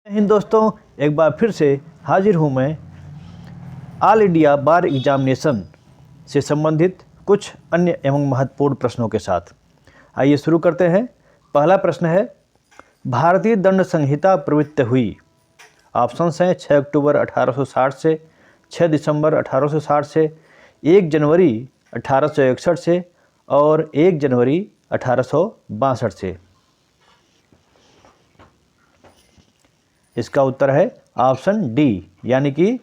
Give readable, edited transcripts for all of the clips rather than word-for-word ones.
हिंद दोस्तों, एक बार फिर से हाजिर हूँ मैं ऑल इंडिया बार एग्जामिनेशन से संबंधित कुछ अन्य एवं महत्वपूर्ण प्रश्नों के साथ। आइए शुरू करते हैं। पहला प्रश्न है, भारतीय दंड संहिता प्रवृत्त हुई। ऑप्शंस हैं 6 अक्टूबर 1860 से, 6 दिसंबर 1860 से, 1 जनवरी 1861 से और 1 जनवरी 1862 से। इसका उत्तर है ऑप्शन डी, यानी कि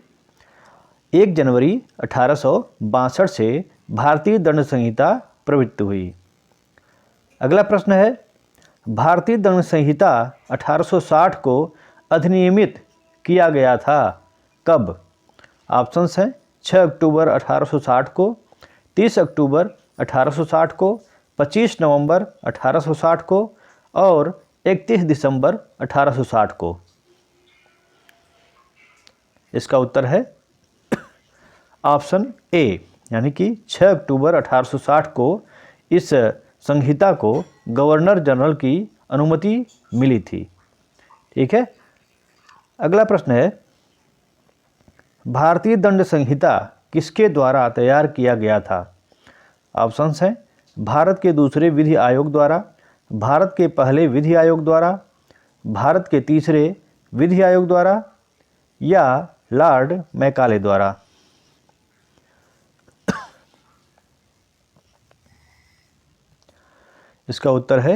1 जनवरी 1862 से भारतीय दंड संहिता प्रवृत्त हुई। अगला प्रश्न है, भारतीय दंड संहिता 1860 को अधिनियमित किया गया था कब? ऑप्शंस हैं 6 अक्टूबर 1860 को, 30 अक्टूबर 1860 को, 25 नवंबर 1860 को और 31 दिसंबर 1860 को। इसका उत्तर है ऑप्शन ए, यानी कि 6 अक्टूबर 1860 को इस संहिता को गवर्नर जनरल की अनुमति मिली थी। ठीक है। अगला प्रश्न है, भारतीय दंड संहिता किसके द्वारा तैयार किया गया था? ऑप्शंस हैं भारत के दूसरे विधि आयोग द्वारा, भारत के पहले विधि आयोग द्वारा, भारत के तीसरे विधि आयोग द्वारा या लॉर्ड मैकाले द्वारा। इसका उत्तर है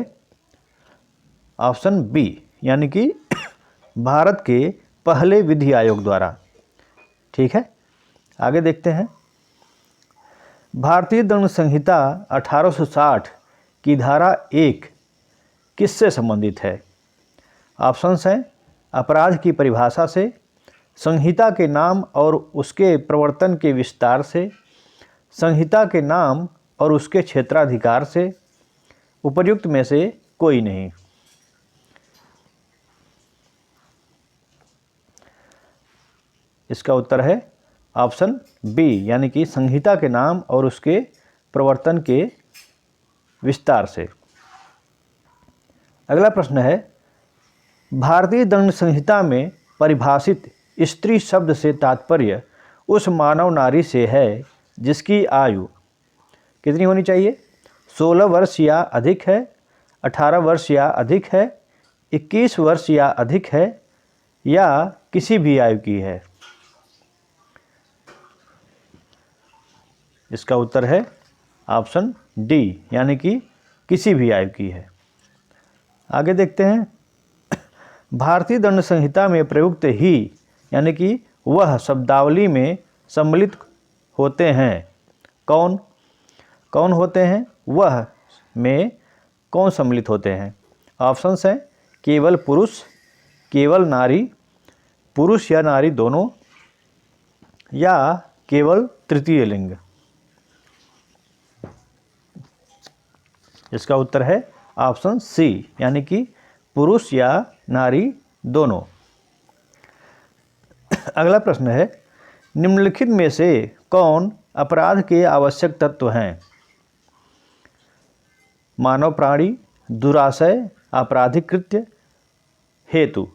ऑप्शन बी, यानी कि भारत के पहले विधि आयोग द्वारा। ठीक है, आगे देखते हैं। भारतीय दंड संहिता 1860 की धारा 1 किससे संबंधित है? ऑप्शंस हैं अपराध की परिभाषा से, संहिता के नाम और उसके प्रवर्तन के विस्तार से, संहिता के नाम और उसके क्षेत्राधिकार से, उपर्युक्त में से कोई नहीं। इसका उत्तर है ऑप्शन बी, यानी कि संहिता के नाम और उसके प्रवर्तन के विस्तार से। अगला प्रश्न है, भारतीय दंड संहिता में परिभाषित स्त्री शब्द से तात्पर्य उस मानव नारी से है जिसकी आयु कितनी होनी चाहिए? 16 वर्ष या अधिक है, 18 वर्ष या अधिक है, 21 वर्ष या अधिक है या किसी भी आयु की है। इसका उत्तर है ऑप्शन डी, यानी कि किसी भी आयु की है। आगे देखते हैं। भारतीय दंड संहिता में प्रयुक्त ही, यानी कि वह शब्दावली में सम्मिलित होते हैं। कौन कौन होते हैं? वह में कौन सम्मिलित होते हैं? ऑप्शंस हैं केवल पुरुष, केवल नारी, पुरुष या नारी दोनों या केवल तृतीय लिंग। इसका उत्तर है ऑप्शन सी, यानी कि पुरुष या नारी दोनों। अगला प्रश्न है, निम्नलिखित में से कौन अपराध के आवश्यक तत्व हैं? मानव प्राणी, दुराशय, आपराधिक कृत्य, हेतु।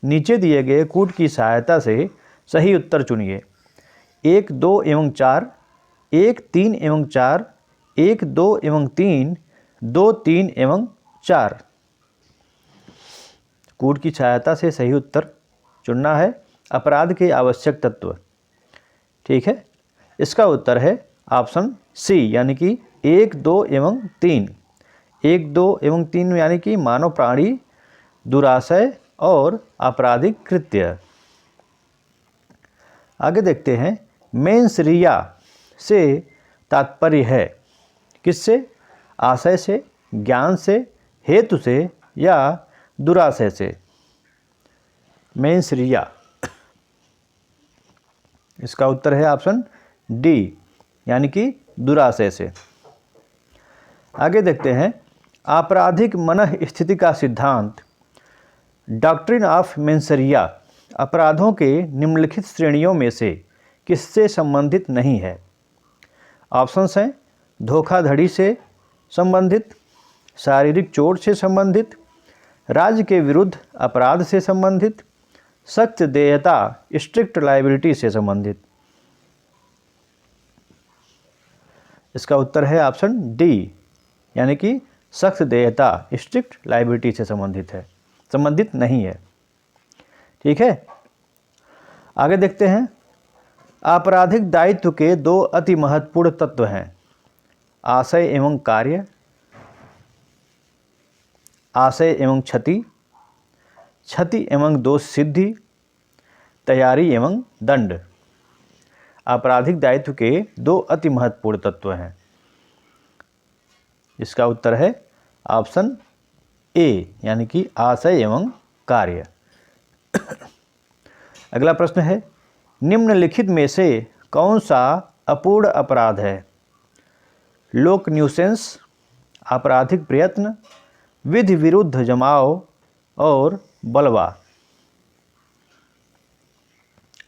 नीचे दिए गए कूट की सहायता से सही उत्तर चुनिए। 1, 2 एवं 4, 1, 3 एवं 4, 1, 2 एवं 3, 2, 3 एवं 4। कूट की सहायता से सही उत्तर चुनना है। अपराध के आवश्यक तत्व। ठीक है, इसका उत्तर है ऑप्शन सी, यानी कि 1, 2 एवं 3। 1, 2 एवं 3 यानी कि मानव प्राणी, दुराशय और आपराधिक कृत्य। आगे देखते हैं। मेंस रिया से तात्पर्य है किससे? आशय से, ज्ञान से, हेतु से या दुराशय से। मेंस रिया। इसका उत्तर है ऑप्शन डी, यानी कि दुराशय से। आगे देखते हैं। आपराधिक मनः स्थिति का सिद्धांत, डॉक्ट्रिन ऑफ मेंसरिया, अपराधों के निम्नलिखित श्रेणियों में से किससे संबंधित नहीं है? ऑप्शंस हैं धोखाधड़ी से संबंधित, शारीरिक चोट से संबंधित, राज्य के विरुद्ध अपराध से संबंधित, सख्त देयता स्ट्रिक्ट लायबिलिटी से संबंधित? इसका उत्तर है ऑप्शन डी, यानी कि सख्त देयता स्ट्रिक्ट लायबिलिटी से संबंधित नहीं है। ठीक है, आगे देखते हैं। आपराधिक दायित्व के दो अति महत्वपूर्ण तत्व हैं, आशय एवं कार्य, आशय एवं क्षति, क्षति एवं दोष सिद्धि, तैयारी एवं दंड। आपराधिक दायित्व के दो अति महत्वपूर्ण तत्व हैं। इसका उत्तर है ऑप्शन ए, यानी कि आशय एवं कार्य। अगला प्रश्न है, निम्नलिखित में से कौन सा अपूर्ण अपराध है? लोक न्यूसेंस, आपराधिक प्रयत्न, विधि विरुद्ध जमाव और बलवा।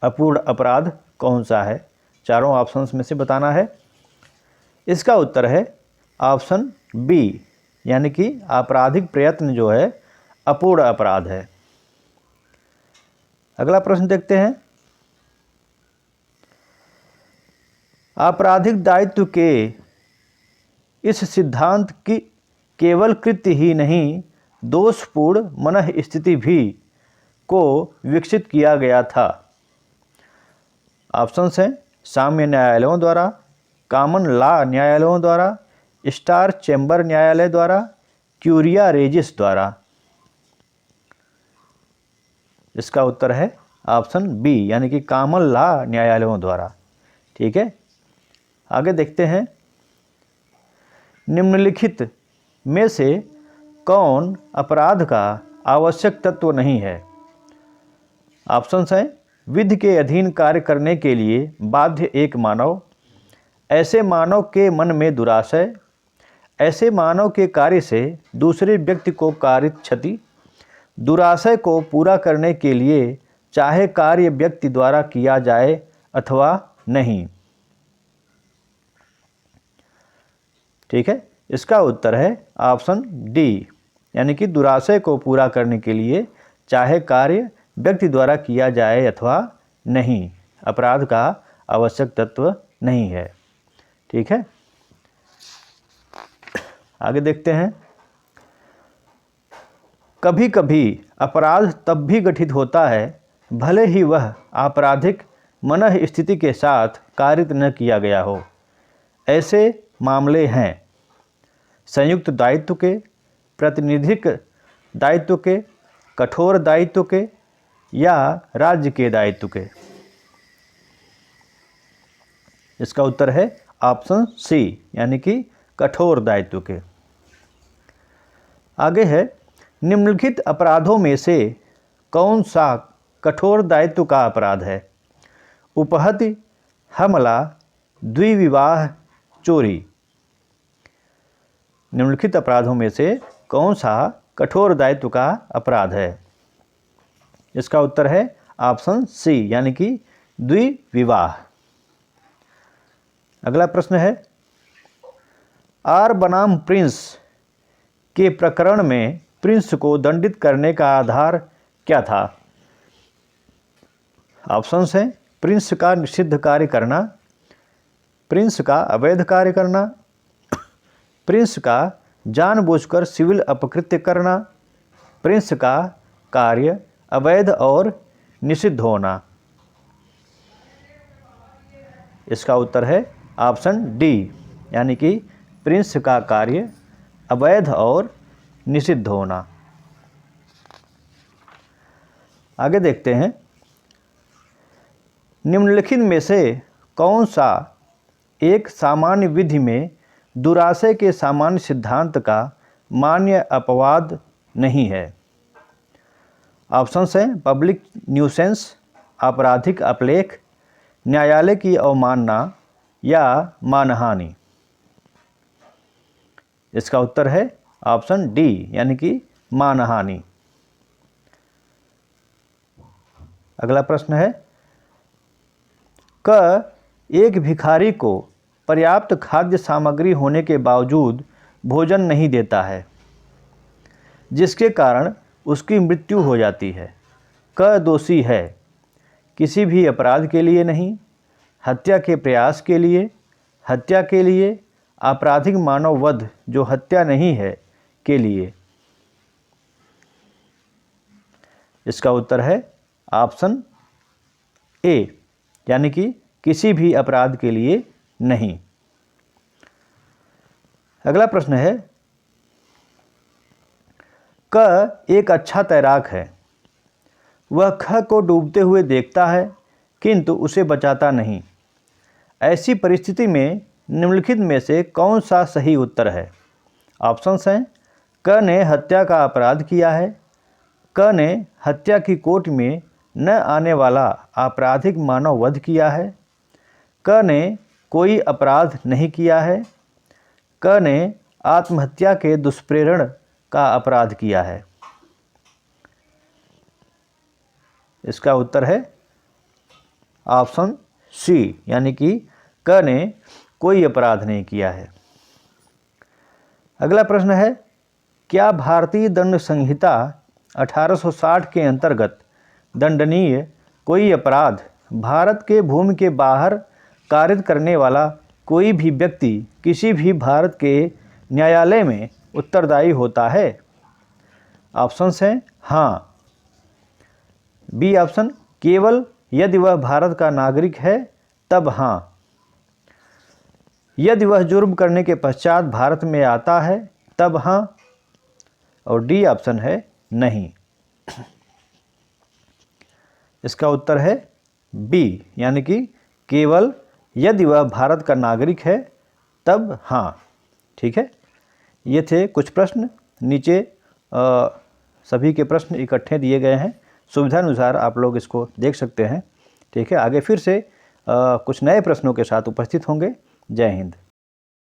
अपूर्ण अपराध कौन सा है? चारों ऑप्शंस में से बताना है। इसका उत्तर है ऑप्शन बी, यानी कि आपराधिक प्रयत्न जो है अपूर्ण अपराध है। अगला प्रश्न देखते हैं। आपराधिक दायित्व के इस सिद्धांत की केवल कृत्य ही नहीं, दोषपूर्ण मनः स्थिति भी को विकसित किया गया था। ऑप्शंस हैं साम्य न्यायालयों द्वारा, कॉमन लॉ न्यायालयों द्वारा, स्टार चैम्बर न्यायालय द्वारा, क्यूरिया रेजिस द्वारा। इसका उत्तर है ऑप्शन बी, यानी कि कॉमन लॉ न्यायालयों द्वारा। ठीक है, आगे देखते हैं। निम्नलिखित में से कौन अपराध का आवश्यक तत्व नहीं है? ऑप्शंस हैं विधि के अधीन कार्य करने के लिए बाध्य एक मानव, ऐसे मानव के मन में दुराशय, ऐसे मानव के कार्य से दूसरे व्यक्ति को कारित क्षति, दुराशय को पूरा करने के लिए चाहे कार्य व्यक्ति द्वारा किया जाए अथवा नहीं। ठीक है, इसका उत्तर है ऑप्शन डी, यानी कि दुराशय को पूरा करने के लिए चाहे कार्य व्यक्ति द्वारा किया जाए अथवा नहीं, अपराध का आवश्यक तत्व नहीं है। ठीक है, आगे देखते हैं। कभी कभी अपराध तब भी गठित होता है भले ही वह आपराधिक मनः स्थिति के साथ कारित न किया गया हो। ऐसे मामले हैं संयुक्त दायित्व के, प्रतिनिधिक दायित्व के, कठोर दायित्व के या राज्य के दायित्व के। इसका उत्तर है ऑप्शन सी, यानी कि कठोर दायित्व के। आगे है, निम्नलिखित अपराधों में से कौन सा कठोर दायित्व का अपराध है? उपहत्य, हमला, द्विविवाह, चोरी। निम्नलिखित अपराधों में से कौन सा कठोर दायित्व का अपराध है? इसका उत्तर है ऑप्शन सी, यानी कि द्विविवाह। अगला प्रश्न है, आर बनाम प्रिंस के प्रकरण में प्रिंस को दंडित करने का आधार क्या था? ऑप्शंस हैं प्रिंस का निषिद्ध कार्य करना, प्रिंस का अवैध कार्य करना, प्रिंस का जानबूझकर सिविल अपकृत्य करना, प्रिंस का कार्य अवैध और निषिद्ध होना। इसका उत्तर है ऑप्शन डी, यानी कि प्रिंस का कार्य अवैध और निषिद्ध होना। आगे देखते हैं। निम्नलिखित में से कौन सा एक सामान्य विधि में दुराशय के सामान्य सिद्धांत का मान्य अपवाद नहीं है? ऑप्शंस हैं पब्लिक न्यूसेंस, आपराधिक अपलेख, न्यायालय की अवमानना या मानहानि। इसका उत्तर है ऑप्शन डी, यानी कि मानहानि। अगला प्रश्न है, क एक भिखारी को पर्याप्त खाद्य सामग्री होने के बावजूद भोजन नहीं देता है, जिसके कारण उसकी मृत्यु हो जाती है। क दोषी है, किसी भी अपराध के लिए नहीं, हत्या के प्रयास के लिए, हत्या के लिए, आपराधिक मानव वध जो हत्या नहीं है के लिए। इसका उत्तर है ऑप्शन ए, यानी कि किसी भी अपराध के लिए नहीं। अगला प्रश्न है, क एक अच्छा तैराक है। वह ख को डूबते हुए देखता है किंतु उसे बचाता नहीं। ऐसी परिस्थिति में निम्नलिखित में से कौन सा सही उत्तर है? ऑप्शंस हैं, क ने हत्या का अपराध किया है, क ने हत्या की कोट में न आने वाला आपराधिक मानव वध किया है, क ने कोई अपराध नहीं किया है, क ने आत्महत्या के दुष्प्रेरण का अपराध किया है। इसका उत्तर है ऑप्शन सी, यानी कि क ने कोई अपराध नहीं किया है। अगला प्रश्न है, क्या भारतीय दंड संहिता 1860 के अंतर्गत दंडनीय कोई अपराध भारत के भूमि के बाहर कारित करने वाला कोई भी व्यक्ति किसी भी भारत के न्यायालय में उत्तरदायी होता है? ऑप्शंस हैं, हाँ। बी ऑप्शन, केवल यदि वह भारत का नागरिक है तब हाँ, यदि वह जुर्म करने के पश्चात भारत में आता है तब हाँ, और डी ऑप्शन है नहीं। इसका उत्तर है बी, यानी कि केवल यदि वह भारत का नागरिक है तब हाँ। ठीक है, ये थे कुछ प्रश्न। नीचे सभी के प्रश्न इकट्ठे दिए गए हैं, सुविधानुसार आप लोग इसको देख सकते हैं। ठीक है, आगे फिर से कुछ नए प्रश्नों के साथ उपस्थित होंगे। जय हिंद।